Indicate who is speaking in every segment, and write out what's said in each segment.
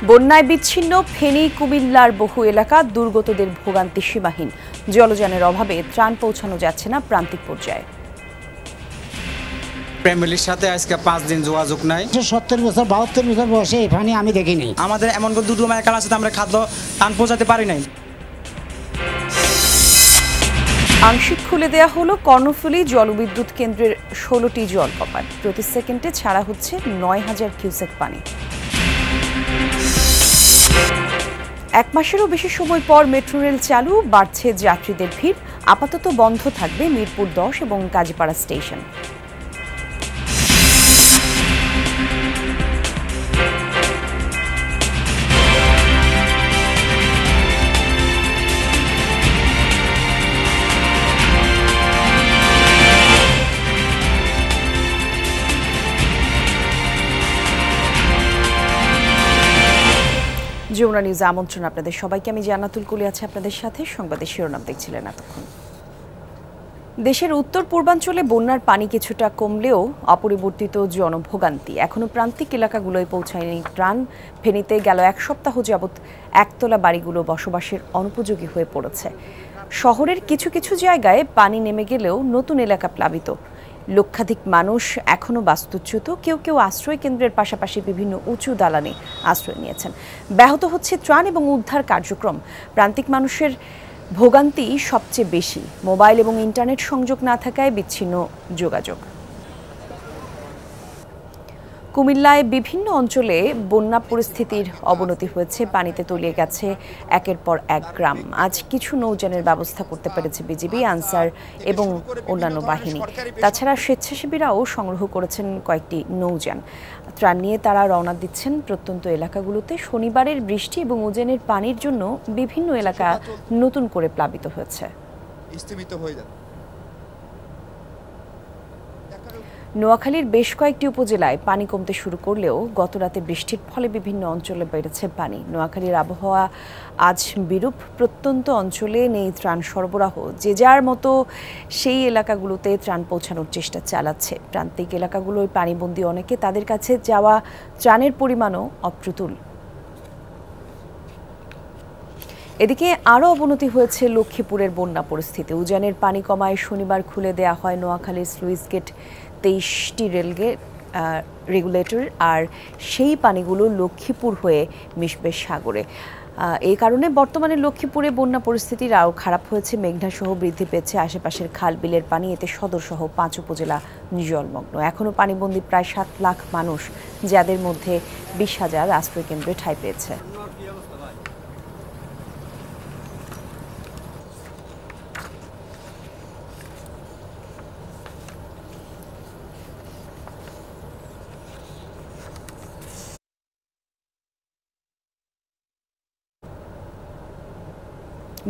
Speaker 1: বন্যায় বিচ্ছিন্ন ফেনী কুমিল্লার বহু এলাকা, দুর্গতদের ভোগান্তি সীমাহীন। জলযানের অভাবে ত্রাণ পৌঁছানো যাচ্ছে না প্রান্তিক পর্যায়ে।
Speaker 2: ফ্যামিলির সাথে আজকে 5 দিন যোগাযোগ নাই।
Speaker 3: 70 বছর 72 বছর বয়সে এই পানি আমি দেখিনি।
Speaker 2: আমাদের এমন দুর্গম এলাকা আছে, আমরা খাদ্য ত্রাণ পৌঁছাতে পারি নাই।
Speaker 1: আংশিক খুলে দেয়া হলো কর্ণফুলী জলবিদ্যুৎ কেন্দ্রের 16টি জলকপাট। প্রতি সেকেন্ডে ছাড়া হচ্ছে 9000 কিউসেক পানি। 1 মাসেরও বেশি সময় পর মেট্রো রেল চালু, বাড়ছে যাত্রীদের ভিড়। আপাতত বন্ধ থাকবে মিরপুর 10 এবং কাজীপাড়া স্টেশন। যমুনা নিউজে আমন্ত্রণ আপনাদের সবাইকে। আমি জান্নাতুল কুলি আছি আপনাদের সাথে। সংবাদের শিরোনাম দেখছিলেন এতক্ষণ। দেশের উত্তর পূর্বাঞ্চলে বন্যার পানি কিছুটা কমলেও অপরিবর্তিত জনভোগান্তি। এখনও প্রান্তিক এলাকাগুলোয় পৌঁছায়নি ত্রাণ। ফেনীতে গেল 1 সপ্তাহ যাবৎ একতলা বাড়িগুলো বসবাসের অনুপযোগী হয়ে পড়েছে। শহরের কিছু কিছু জায়গায় পানি নেমে গেলেও নতুন এলাকা প্লাবিত। লক্ষাধিক মানুষ এখনও বাস্তুচ্যুত। কেউ কেউ আশ্রয় কেন্দ্রের পাশাপাশি বিভিন্ন উঁচু দালানে আশ্রয় নিয়েছেন। ব্যাহত হচ্ছে ত্রাণ এবং উদ্ধার কার্যক্রম। প্রান্তিক মানুষের ভোগান্তি সবচেয়ে বেশি। মোবাইল এবং ইন্টারনেট সংযোগ না থাকায় বিচ্ছিন্ন যোগাযোগ। কুমিল্লায় বিভিন্ন অঞ্চলে বন্যা পরিস্থিতির অবনতি হয়েছে। পানিতে তলিয়ে গেছে একের পর এক গ্রাম। আজ কিছু নৌযানের ব্যবস্থা করতে পেরেছে বিজিবি, আনসার এবং অন্যান্য বাহিনী। তাছাড়া স্বেচ্ছাসেবীরাও সংগ্রহ করেছেন কয়েকটি নৌযান। ত্রাণ নিয়ে তারা রওনা দিচ্ছেন প্রত্যন্ত এলাকাগুলোতে। শনিবারের বৃষ্টি এবং উজানের পানির জন্য বিভিন্ন এলাকা নতুন করে প্লাবিত হয়েছে। নোয়াখালীর বেশ কয়েকটি উপজেলায় পানি কমতে শুরু করলেও গতরাতে বৃষ্টির ফলে বিভিন্ন অঞ্চলে বেড়েছে পানি। নোয়াখালীর আবহাওয়া আজ বিরূপ। প্রত্যন্ত অঞ্চলে নেই ত্রাণ সরবরাহ। যে যার মতো সেই এলাকাগুলোতে ত্রাণ পৌঁছানোর চেষ্টা চালাচ্ছে। প্রান্তিক এলাকাগুলোয় পানিবন্দী অনেকে, তাদের কাছে যাওয়া ত্রাণের পরিমাণও অপ্রতুল। এদিকে আরও অবনতি হয়েছে লক্ষ্মীপুরের বন্যা পরিস্থিতি। উজানের পানি কমায় শনিবার খুলে দেয়া হয় নোয়াখালীর স্লুইস গেট 23টি রেগুলেটর, আর সেই পানিগুলো লক্ষ্মীপুর হয়ে মিশবে সাগরে। এই কারণে বর্তমানে লক্ষ্মীপুরে বন্যা পরিস্থিতির আরও খারাপ হয়েছে। মেঘনা সহ বৃদ্ধি পেয়েছে আশেপাশের খাল বিলের পানি। এতে সদর সহ 5 উপজেলা জলমগ্ন। এখনও পানিবন্দী প্রায় 7 লাখ মানুষ, যাদের মধ্যে 20,000 আশ্রয়কেন্দ্রে ঠাঁই পেয়েছে।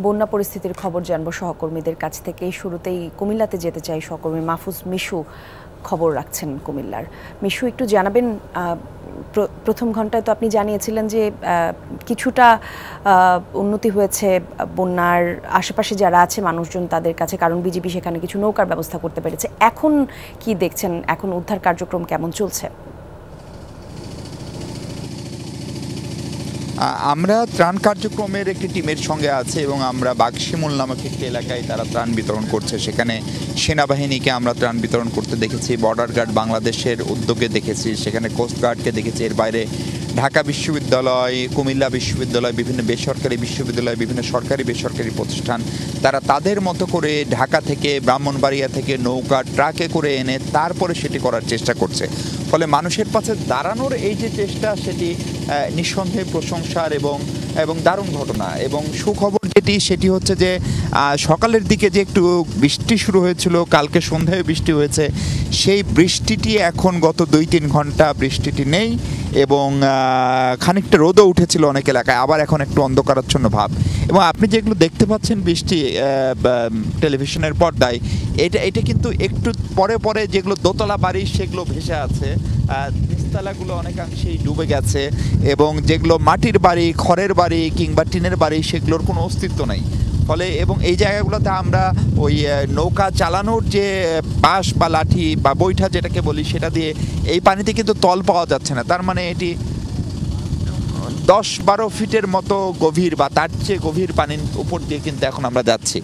Speaker 1: বন্যা পরিস্থিতির খবর জানবো সহকর্মীদের কাছ থেকে। শুরুতেই কুমিল্লাতে যেতে চাই। সহকর্মী মাহফুজ মিশু খবর রাখছেন কুমিল্লার। মিশু, একটু জানাবেন, প্রথম ঘন্টায় তো আপনি জানিয়েছিলেন যে কিছুটা উন্নতি হয়েছে বন্যার আশেপাশে যারা আছে মানুষজন তাদের কাছে, কারণ বিজিবি সেখানে কিছু নৌকার ব্যবস্থা করতে পেরেছে। এখন কি দেখছেন? এখন উদ্ধার কার্যক্রম কেমন চলছে?
Speaker 4: আমরা ত্রাণ কার্যক্রমের একটি টিমের সঙ্গে আছে এবং আমরা বাগশিমুল নামক একটি এলাকায় তারা ত্রাণ বিতরণ করছে। সেখানে সেনাবাহিনীকে আমরা ত্রাণ বিতরণ করতে দেখেছি, বর্ডার গার্ড বাংলাদেশের উদ্যোগে দেখেছি, সেখানে কোস্টগার্ডকে দেখেছি। এর বাইরে ঢাকা বিশ্ববিদ্যালয়, কুমিল্লা বিশ্ববিদ্যালয়, বিভিন্ন বেসরকারি বিশ্ববিদ্যালয়, বিভিন্ন সরকারি বেসরকারি প্রতিষ্ঠান, তারা তাদের মতো করে ঢাকা থেকে, ব্রাহ্মণবাড়িয়া থেকে নৌকা ট্রাকে করে এনে তারপরে সেটি করার চেষ্টা করছে। ফলে মানুষের পাশে দাঁড়ানোর এই যে চেষ্টা, সেটি নিঃসন্দেহে প্রশংসার এবং দারুণ ঘটনা। এবং সুখবর সেটি হচ্ছে যে সকালের দিকে যে একটু বৃষ্টি শুরু হয়েছিল, কালকে সন্ধ্যায় বৃষ্টি হয়েছে, সেই বৃষ্টিটি এখন গত 2-3 ঘন্টা বৃষ্টিটি নেই এবং খানিকটা রোদও উঠেছিল অনেক এলাকায়, আবার এখন একটু অন্ধকারাচ্ছন্ন ভাব। এবং আপনি যেগুলো দেখতে পাচ্ছেন বৃষ্টি টেলিভিশনের পর্দায়, এটা কিন্তু একটু পরে পরে যেগুলো দোতলা বাড়ি সেগুলো ভেসে আছে, নিচতলাগুলো অনেকাংশেই ডুবে গেছে এবং যেগুলো মাটির বাড়ি, খড়ের বাড়ি কিংবা টিনের বাড়ি সেগুলোর কোনো অস্তিত্ব নেই। ফলে এবং এই জায়গাগুলোতে আমরা ওই নৌকা চালানোর যে বাঁশ বা লাঠি বা বৈঠা যেটাকে বলি, সেটা দিয়ে এই পানিতে কিন্তু তল পাওয়া যাচ্ছে না। তার মানে এটি 10-12 ফিটের মতো গভীর বা তার চেয়ে গভীর পানির উপর দিয়ে কিন্তু এখন আমরা যাচ্ছি।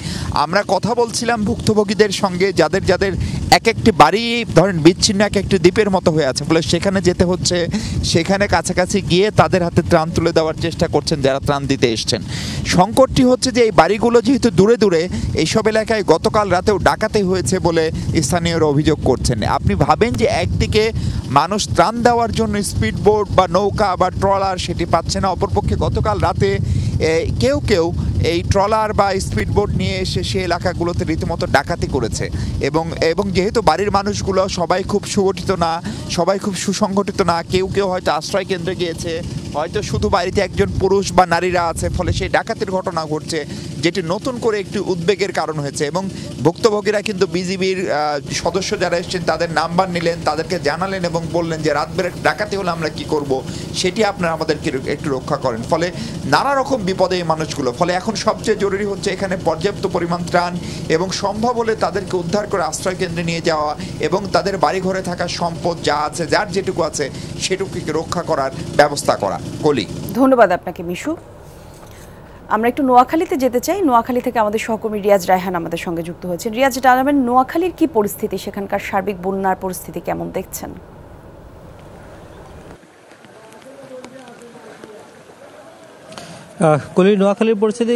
Speaker 4: আমরা কথা বলছিলাম ভুক্তভোগীদের সঙ্গে, যাদের যাদের এক একটি বাড়ি ধরেন বিচ্ছিন্ন এক একটি দ্বীপের মতো হয়ে আছে, ফলে সেখানে যেতে হচ্ছে, সেখানে কাছাকাছি গিয়ে তাদের হাতে ত্রাণ তুলে দেওয়ার চেষ্টা করছেন যারা ত্রাণ দিতে এসছেন। সংকটটি হচ্ছে যে এই বাড়িগুলো যেহেতু দূরে দূরে, এইসব এলাকায় গতকাল রাতেও ডাকাতি হয়েছে বলে স্থানীয়রা অভিযোগ করছেন। আপনি ভাবেন যে একদিকে মানুষ ত্রাণ দেওয়ার জন্য স্পিড বোট বা নৌকা বা ট্রলার সেটি পাচ্ছে না, অপরপক্ষে গতকাল রাতে কেউ কেউ এই ট্রলার বা স্পিড বোট নিয়ে এসে সে এলাকাগুলোতে রীতিমতো ডাকাতি করেছে। এবং যেহেতু বাড়ির মানুষগুলো সবাই খুব সুগঠিত না, সবাই খুব সুসংগঠিত না, কেউ কেউ হয়তো আশ্রয় কেন্দ্রে গিয়েছে, হয়তো শুধু বাড়িতে একজন পুরুষ বা নারীরা আছে, ফলে সেই ডাকাতির ঘটনা ঘটছে, যেটি নতুন করে একটি উদ্বেগের কারণ হয়েছে। এবং ভুক্তভোগীরা কিন্তু বিজিবির সদস্য যারা এসেছেন তাদের নাম্বার নিলেন, তাদেরকে জানালেন এবং বললেন যে রাত বেড়ে ডাকাতি হলে আমরা কি করব, সেটি আপনারা আমাদেরকে একটু রক্ষা করেন। ফলে নানা রকম বিপদে এই মানুষগুলো। ফলে এখন সবচেয়ে জরুরি হচ্ছে এখানে পর্যাপ্ত পরিমাণ ত্রাণ এবং সম্ভব হলে তাদেরকে উদ্ধার করে আশ্রয় কেন্দ্রে নিয়ে যাওয়া এবং তাদের বাড়িঘরে থাকা সম্পদ যা আছে, যার যেটুকু আছে সেটুকুকে রক্ষা করার ব্যবস্থা করা। কলি,
Speaker 1: ধন্যবাদ আপনাকে মিশু। আমরা একটু নোয়াখালীতে যেতে চাই। নোয়াখালী থেকে আমাদের সহকর্মী রিয়াজ রায়হান আমাদের সঙ্গে যুক্ত হয়েছেন। রিয়াজ, জানাবেন নোয়াখালীর কি পরিস্থিতি, সেখানকার সার্বিক বন্যার পরিস্থিতি কেমন দেখছেন?
Speaker 5: নোয়াখালীর পরিস্থিতি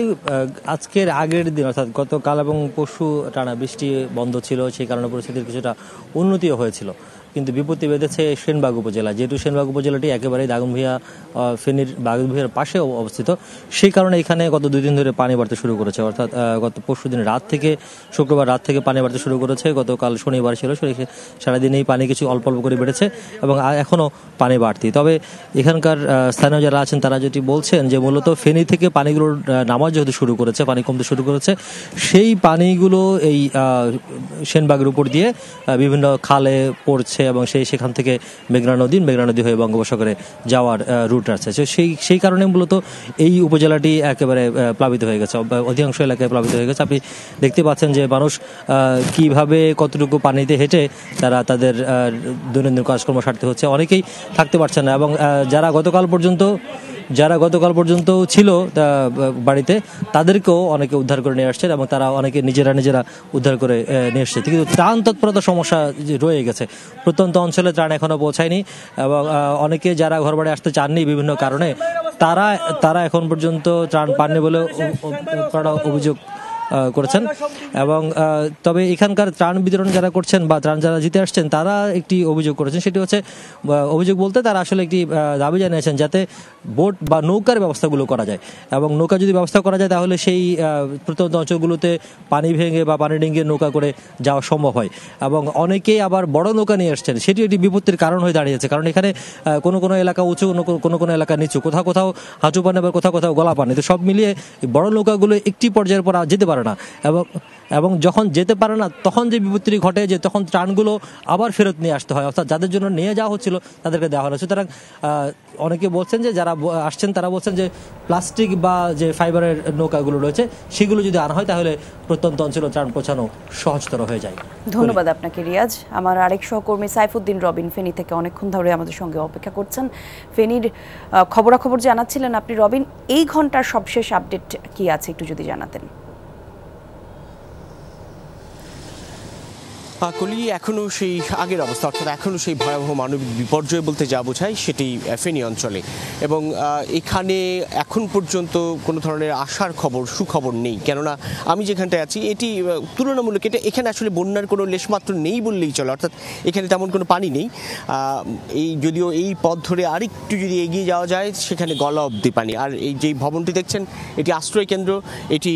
Speaker 5: আজকের আগের দিন অর্থাৎ গতকাল এবং পরশু টানা বৃষ্টি বন্ধ ছিল, সেই কারণে পরিস্থিতির কিছুটা উন্নতিও হয়েছিল। কিন্তু বিপত্তি বেঁধেছে সেনবাগ উপজেলা, যেহেতু সেনবাগ উপজেলাটি একেবারেই দাগনভূঞা ফেনীর দাগনভূঞার পাশে অবস্থিত, সেই কারণে এখানে গত 2 দিন ধরে পানি বাড়তে শুরু করেছে। অর্থাৎ গত পরশু দিন রাত থেকে, শুক্রবার রাত থেকে পানি বাড়তে শুরু করেছে। গতকাল শনিবার ছিল, সারাদিনেই পানি কিছু অল্প অল্প করে বেড়েছে এবং এখনও পানি বাড়তি। তবে এখানকার স্থানীয় যারা আছেন তারা যেটি বলছেন যে মূলত ফেনী থেকে পানিগুলোর নামা যেহেতু শুরু করেছে, পানি কমতে শুরু করেছে, সেই পানিগুলো এই সেনবাগের উপর দিয়ে বিভিন্ন খালে পড়ছে এবং সেখান থেকে মেঘনা নদী হয়ে বঙ্গোপসাগরে যাওয়ার রুট আছে। সেই কারণে মূলত এই উপজেলাটি একেবারে প্লাবিত হয়ে গেছে, অধিকাংশ এলাকায় প্লাবিত হয়ে গেছে। আপনি দেখতে পাচ্ছেন যে মানুষ কিভাবে কতটুকু পানিতে হেঁটে তারা তাদের দৈনন্দিন কাজকর্ম সারতে হচ্ছে, অনেকেই থাকতে পারছে না। এবং যারা গতকাল পর্যন্ত ছিল বাড়িতে, তাদেরকেও অনেকে উদ্ধার করে নিয়ে আসছেন এবং তারা অনেকে নিজেরা উদ্ধার করে নিয়ে এসছে। কিন্তু ত্রাণ তৎপরতা সমস্যা রয়ে গেছে, প্রত্যন্ত অঞ্চলে ত্রাণ এখনো পৌঁছায়নি এবং অনেকে যারা ঘরবাড়ি আসতে চাননি বিভিন্ন কারণে, তারা এখন পর্যন্ত ত্রাণ পাননি বলে অভিযোগ করেছেন। এবং তবে এখানকার ত্রাণ বিতরণ যারা করছেন বা ত্রাণ যারা জিতে আসছেন, তারা একটি অভিযোগ করেছেন। সেটি হচ্ছে, অভিযোগ বলতে তারা আসলে একটি দাবি জানিয়েছেন যাতে বোট বা নৌকার ব্যবস্থাগুলো করা যায়, এবং নৌকা যদি ব্যবস্থা করা যায় তাহলে সেই প্রত্যন্ত অঞ্চলগুলোতে পানি ভেঙে বা পানি ডিঙিয়ে নৌকা করে যাওয়া সম্ভব হয়। এবং অনেকেই আবার বড় নৌকা নিয়ে আসছেন, সেটি একটি বিপত্তির কারণ হয়ে দাঁড়িয়েছে। কারণ এখানে কোনো এলাকা উঁচু, কোনো এলাকা নিচু, কোথাও হাঁটু পানি, আবার কোথাও গলা পানি। তো সব মিলিয়ে বড় নৌকাগুলো একটি পর্যায়ের পর যেতে পারে না, এবং যখন যেতে পারে না তখন যে বিপত্তি ঘটে যে তখন ত্রাণগুলো আবার ফেরত নিয়ে আসতে হয়, অর্থাৎ যাদের জন্য নিয়ে যাওয়া হচ্ছিল তাদেরকে দেওয়া হলো। সুতরাং অনেকে বলছেন যে যারা আসছেন তারা বলছেন যে প্লাস্টিক বা যে ফাইবারের নৌকাগুলো রয়েছে সেগুলো যদি আনা হয় তাহলে প্রত্যন্ত অঞ্চলে ত্রাণ পৌঁছানো সহজতর হয়ে যায়।
Speaker 1: ধন্যবাদ আপনাকে রিয়াজ। আমার আরেক সহকর্মী সাইফুদ্দিন রবিন ফেনী থেকে অনেকক্ষণ ধরে আমাদের সঙ্গে অপেক্ষা করছেন। ফেনীর খবরাখবর জানাচ্ছিলেন আপনি রবিন। এই ঘন্টার সবশেষ আপডেট কি আছে একটু যদি জানাতেন।
Speaker 6: কলি, এখনও সেই আগের অবস্থা, অর্থাৎ এখনও সেই ভয়াবহ মানবিক বিপর্যয় বলতে যা বোঝায় সেটি ফেনী অঞ্চলে। এবং এখানে এখন পর্যন্ত কোনো ধরনের আশার খবর, সুখবর নেই। কেননা আমি যেখানটায় আছি এটি তুলনামূলক, এখানে আসলে বন্যার কোনো লেশমাত্র নেই বললেই চলে, অর্থাৎ এখানে তেমন কোনো পানি নেই। যদিও এই পথ ধরে আরেকটু যদি এগিয়ে যাওয়া যায় সেখানে গলা অবধি পানি। আর এই যেই ভবনটি দেখছেন এটি আশ্রয় কেন্দ্র, এটি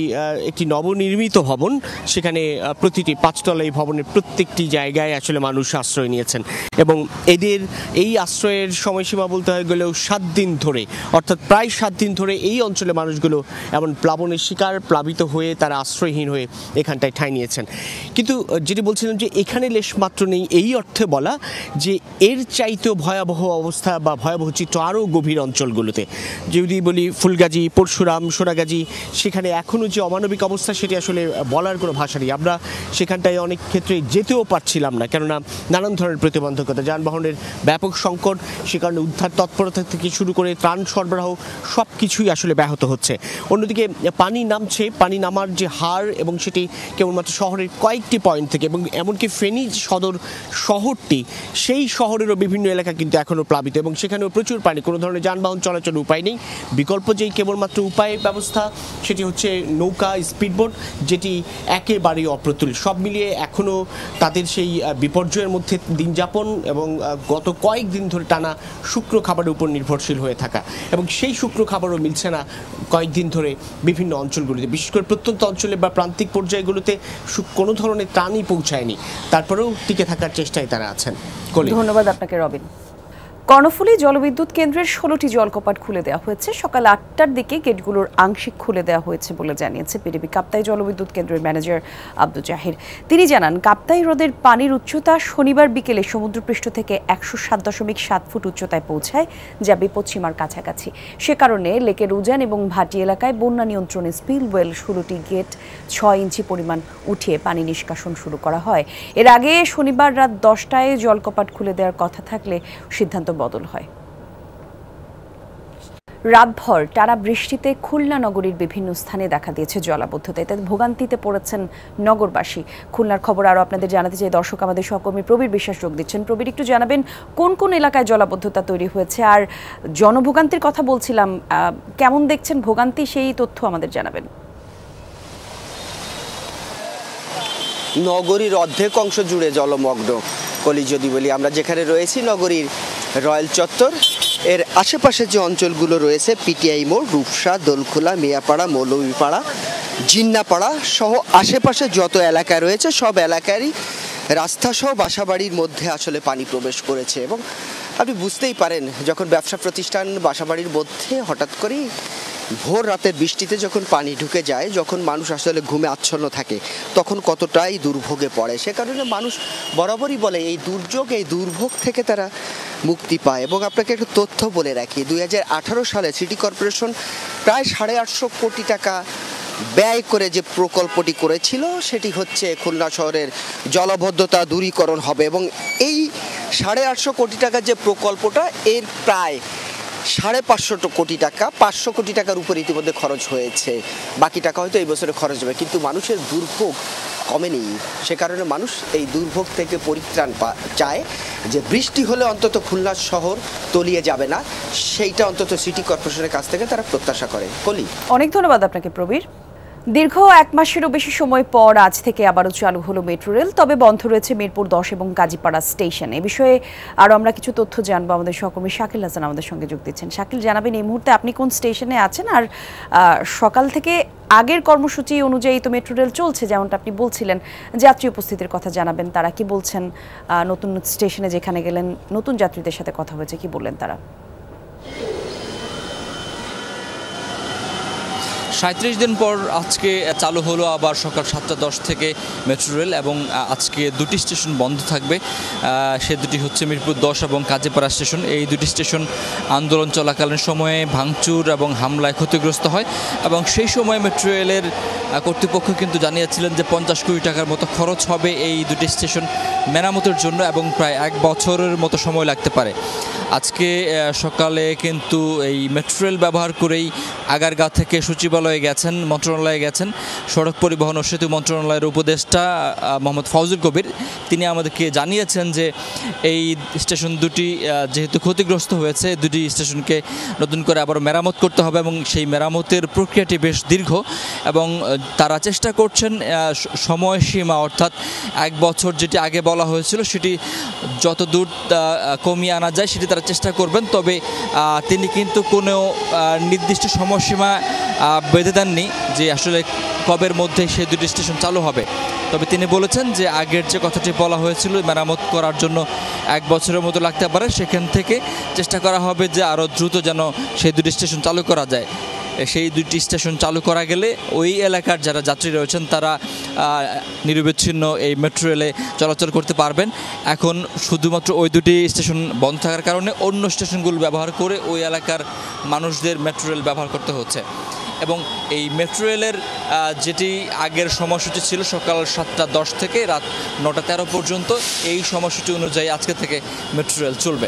Speaker 6: একটি নবনির্মিত ভবন। সেখানে প্রতিটি 5 তলা এই ভবনের প্রত্যেকটি জায়গায় আসলে মানুষ আশ্রয় নিয়েছেন এবং এদের এই আশ্রয়ের সময়সীমা বলতে হয় গেলেও 7 দিন ধরে, অর্থাৎ প্রায় 7 দিন ধরে এই অঞ্চলে মানুষগুলো এমন প্লাবনের শিকার, প্লাবিত হয়ে তারা আশ্রয়হীন হয়ে এখানটায় ঠাঁই নিয়েছেন। কিন্তু যেটি বলছিলাম যে এখানে লেশমাত্র নেই এই অর্থে বলা যে এর চাইতেও ভয়াবহ অবস্থা বা ভয়াবহ চিত্র আরও গভীর অঞ্চলগুলোতে। যদি বলি ফুলগাজী, পরশুরাম, সোনাগাজী, সেখানে এখনও যে অমানবিক অবস্থা সেটি আসলে বলার কোনো ভাষা নেই। আমরা সেখানটায় অনেক ক্ষেত্রে যেতেও পারছিলাম না, কেননা নানান ধরনের প্রতিবন্ধকতা, যানবাহনের ব্যাপক সংকট, সে কারণে উদ্ধার তৎপরতা থেকে শুরু করে ত্রাণ সরবরাহ সব কিছুই আসলে ব্যাহত হচ্ছে। অন্যদিকে পানি নামছে, পানি নামার যে হার এবং সেটি কেবলমাত্র শহরের কয়েকটি পয়েন্ট থেকে, এবং এমনকি ফেনী সদর শহরটি, সেই শহরেরও বিভিন্ন এলাকা কিন্তু এখনও প্লাবিত এবং সেখানেও প্রচুর পানি, কোনো ধরনের যানবাহন চলাচলের উপায় নেই। বিকল্প যেই কেবলমাত্র উপায় ব্যবস্থা সেটি হচ্ছে নৌকা, স্পিডবোট, যেটি একেবারেই অপ্রতুল। সব মিলিয়ে এখনও তাদের সেই বিপর্যয়ের মধ্যে দিন যাপন এবং গত কয়েকদিন ধরে টানা শুকনো খাবারের উপর নির্ভরশীল হয়ে থাকা, এবং সেই শুকনো খাবারও মিলছে না কয়েকদিন ধরে বিভিন্ন অঞ্চলগুলিতে, বিশেষ করে প্রত্যন্ত অঞ্চলে বা প্রান্তিক পর্যায়গুলোতে কোনো ধরনের ত্রাণই পৌঁছায়নি। তারপরেও টিকে থাকার চেষ্টায় তারা আছেন।
Speaker 1: ধন্যবাদ আপনাকে রবিন। কর্ণফুলী জলবিদ্যুৎ কেন্দ্রের 16টি জলকপাট খুলে দেওয়া হয়েছে। সকাল 8টার দিকে গেটগুলোর আংশিক খুলে দেওয়া হয়েছে বলে জানিয়েছে পিডিবি কাপ্তাই জলবিদ্যুৎ কেন্দ্রের ম্যানেজার আব্দুল জাহির। তিনি জানান, কাপ্তাই হ্রদের পানির উচ্চতা শনিবার বিকেলে সমুদ্রপৃষ্ঠ থেকে 107.7 ফুট উচ্চতায় পৌঁছায়, যা বিপদসীমার কাছাকাছি। সে কারণে লেকের উজান এবং ভাটি এলাকায় বন্যা নিয়ন্ত্রণে স্পিলওয়েল 16টি গেট 6 ইঞ্চি পরিমাণ উঠিয়ে পানি নিষ্কাশন শুরু করা হয়। এর আগে শনিবার রাত 10টায় জলকপাট খুলে দেওয়ার কথা থাকলে সিদ্ধান্ত বদল হয়। রাতভর টানা বৃষ্টিতে খুলনা নগরীর বিভিন্ন স্থানে দেখা দিয়েছে জলাবদ্ধতা। এতে ভোগান্তিতে পড়েছেন নগরবাসী। খুলনার খবর আরও আপনাদের জানাতে চাই দর্শক, আমাদের সহকর্মী প্রবীর বিশ্বাস যোগ দিচ্ছেন। প্রবীর, একটু জানাবেন কোন কোন এলাকায় জলাবদ্ধতা তৈরি হয়েছে, আর জনভোগান্তির কথা বলছিলাম, কেমন দেখছেন ভোগান্তি, সেই তথ্য আমাদের জানাবেন।
Speaker 7: নগরীর অর্ধেক অংশ জুড়ে জলমগ্ন কলি, যদি বলি আমরা যেখানে রয়েছি নগরীর রয়্যাল চত্বর, এর আশেপাশে যে অঞ্চলগুলো রয়েছে পিটিআই মোড়, রূপসা, দোলখোলা, মিয়াপাড়া, মৌলভীপাড়া, জিন্নাপাড়া সহ আশেপাশে যত এলাকা রয়েছে সব এলাকারই রাস্তাসহ বাসাবাড়ির মধ্যে আসলে পানি প্রবেশ করেছে। এবং আপনি বুঝতেই পারেন, যখন ব্যবসা প্রতিষ্ঠান বাসাবাড়ির মধ্যে হঠাৎ করেই ভোর রাতের বৃষ্টিতে যখন পানি ঢুকে যায়, যখন মানুষ আসলে ঘুমে আচ্ছন্ন থাকে, তখন কতটাই দুর্ভোগে পড়ে। সে কারণে মানুষ বরাবরই বলে এই দুর্যোগ, এই দুর্ভোগ থেকে তারা মুক্তি পায়। এবং আপনাকে একটু তথ্য বলে রাখি, 2018 সালে সিটি কর্পোরেশন প্রায় 850 কোটি টাকা ব্যয় করে যে প্রকল্পটি করেছিল, সেটি হচ্ছে খুলনা শহরের জলাবদ্ধতা দূরীকরণ হবে। এবং এই 850 কোটি টাকার যে প্রকল্পটা, এর প্রায় 550 কোটি টাকা, 500 কোটি টাকার উপর ইতিমধ্যে খরচ হয়েছে। বাকি টাকা হয়তো এই বছরে খরচ হবে, কিন্তু মানুষের দুর্ভোগ কমেনি। সে কারণে মানুষ এই দুর্ভোগ থেকে পরিত্রাণ চায়, যে বৃষ্টি হলে অন্তত খুলনা শহর তলিয়ে যাবে না, সেইটা অন্তত সিটি কর্পোরেশনের কাছ থেকে তারা প্রত্যাশা করে। কলি,
Speaker 1: অনেক ধন্যবাদ আপনাকে প্রবীর। দীর্ঘ 1 মাসেরও বেশি সময় পর আজ থেকে আবারও চালু হলো মেট্রো রেল, তবে বন্ধ রয়েছে মিরপুর 10 এবং কাজীপাড়া স্টেশন। এ বিষয়ে আরও আমরা কিছু তথ্য জানবো। আমাদের সহকর্মী শাকিল হাসান আমাদের সঙ্গে যোগ দিচ্ছেন। শাকিল, জানাবেন এই মুহূর্তে আপনি কোন স্টেশনে আছেন, আর সকাল থেকে আগের কর্মসূচি অনুযায়ী তো মেট্রো রেল চলছে, যেমনটা আপনি বলছিলেন, যাত্রী উপস্থিতির কথা জানাবেন, তারা কি বলছেন, নতুন স্টেশনে যেখানে গেলেন নতুন যাত্রীদের সাথে কথা হয়েছে, কি বললেন তারা?
Speaker 8: 37 দিন পর আজকে চালু হলো আবার সকাল 7:10 থেকে মেট্রো রেল, এবং আজকে দুটি স্টেশন বন্ধ থাকবে। সে দুটি হচ্ছে মিরপুর 10 এবং কাজীপাড়া স্টেশন। এই দুটি স্টেশন আন্দোলন চলাকালীন সময়ে ভাঙচুর এবং হামলায় ক্ষতিগ্রস্ত হয়, এবং সেই সময় মেট্রো রেলের কর্তৃপক্ষ কিন্তু জানিয়েছিলেন যে 50 কোটি টাকার মতো খরচ হবে এই দুটি স্টেশন মেরামতের জন্য, এবং প্রায় 1 বছরের মতো সময় লাগতে পারে। আজকে সকালে কিন্তু এই মেট্রো রেল ব্যবহার করেই আগারগাঁ থেকে সচিবালয়ে গেছেন, মন্ত্রণালয়ে গেছেন সড়ক পরিবহন ও সেতু মন্ত্রণালয়ের উপদেষ্টা মোহাম্মদ ফাউজুল কবির। তিনি আমাদেরকে জানিয়েছেন যে এই স্টেশন দুটি যেহেতু ক্ষতিগ্রস্ত হয়েছে, দুটি স্টেশনকে নতুন করে আবার মেরামত করতে হবে, এবং সেই মেরামতের প্রক্রিয়াটি বেশ দীর্ঘ, এবং তারা চেষ্টা করছেন সময়সীমা অর্থাৎ 1 বছর যেটি আগে বলা হয়েছিল সেটি যত দূর কমিয়ে আনা যায় সেটি তারা চেষ্টা করবেন। তবে তিনি কিন্তু কোনো নির্দিষ্ট সময়সীমা বেঁধে দেননি যে আসলে কবের মধ্যে সেই দুটি স্টেশন চালু হবে। তবে তিনি বলেছেন যে আগের যে কথাটি বলা হয়েছিল মেরামত করার জন্য 1 বছরের মতো লাগতে পারে, সেখান থেকে চেষ্টা করা হবে যে আরও দ্রুত যেন সেই দুটি স্টেশন চালু করা যায়। সেই দুটি স্টেশন চালু করা গেলে ওই এলাকার যারা যাত্রী রয়েছেন তারা নিরবিচ্ছিন্ন এই মেট্রো রেলে চলাচল করতে পারবেন। এখন শুধুমাত্র ওই দুটি স্টেশন বন্ধ থাকার কারণে অন্য স্টেশনগুলো ব্যবহার করে ওই এলাকার মানুষদের মেট্রো রেল ব্যবহার করতে হচ্ছে। এবং এই মেট্রো রেলের যেটি আগের সময়সূচি ছিল সকাল 7:10 থেকে রাত 9:13 পর্যন্ত, এই সময়সূচি অনুযায়ী আজকে থেকে মেট্রো রেল চলবে।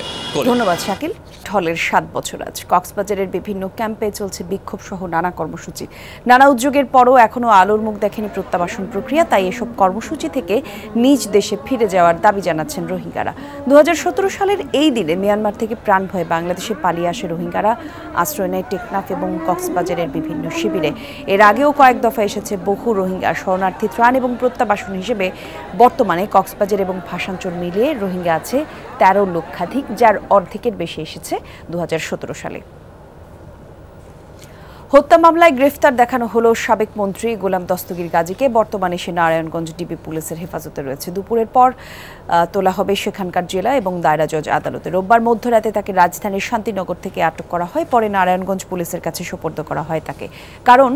Speaker 1: ধন্যবাদ শাকিল। ঢলের 7 বছর আজ কক্সবাজারের বিভিন্ন ক্যাম্পে চলছে বিক্ষোভ সহ নানা কর্মসূচি। নানা উদ্যোগের পরও এখনো আলোর মুখ দেখেনি প্রত্যাবাসন প্রক্রিয়া। তাই এসব কর্মসূচি থেকে নিজ দেশে ফিরে যাওয়ার দাবি জানাচ্ছেন রোহিঙ্গারা। 2017 সালের এই দিনে মিয়ানমার থেকে প্রাণ ভয়ে বাংলাদেশে পালিয়ে আসে রোহিঙ্গারা। আশ্রয় নেয় টেকনাফ এবং কক্সবাজারের বিভিন্ন শিবিরে। এর আগেও কয়েক দফা এসেছে বহু রোহিঙ্গা শরণার্থী। ত্রাণ এবং প্রত্যাবাসন হিসেবে বর্তমানে কক্সবাজার এবং ভাসানচর মিলিয়ে রোহিঙ্গা আছে 13 লক্ষাধিক, যার অর্ধেকের বেশি এসেছে 2017 সালে। হত্যা মামলায় গ্রেফতার দেখানো হলো সাবেক মন্ত্রী গোলাম দস্তগীর গাজীকে। বর্তমানে সে নারায়ণগঞ্জ ডিবি পুলিশের হেফাজতে রয়েছে। দুপুরের পর তোলা হবে সেখানকার জেলা এবং দায়রা জজ আদালতে। রোববার মধ্যরাতে তাকে রাজধানীর শান্তিনগর থেকে আটক করা হয়। পরে নারায়ণগঞ্জ পুলিশের কাছে সোপর্দ করা হয় তাকে, কারণ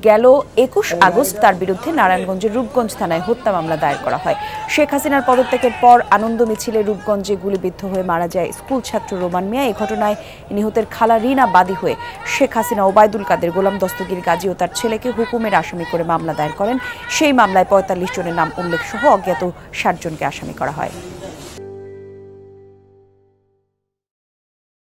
Speaker 1: গেল 21 আগস্ট তার বিরুদ্ধে নারায়ণগঞ্জের রূপগঞ্জ থানায় হত্যা মামলা দায়ের করা হয়। শেখ হাসিনার পদত্যাগের পর আনন্দ মিছিলে রূপগঞ্জে গুলিবিদ্ধ হয়ে মারা যায় স্কুল ছাত্র রোমান মিয়া। এই ঘটনায় নিহতের খালা রিনা বাদী হয়ে শেখ হাসিনা, ওবায়দুল কাদের, গোলাম দস্তগীর গাজী ও তার ছেলেকে হুকুমের আসামি করে মামলা দায়ের করেন। সেই মামলায় 45 জনের নাম উল্লেখ সহ অজ্ঞাত 60 জনকে আসামি করা হয়।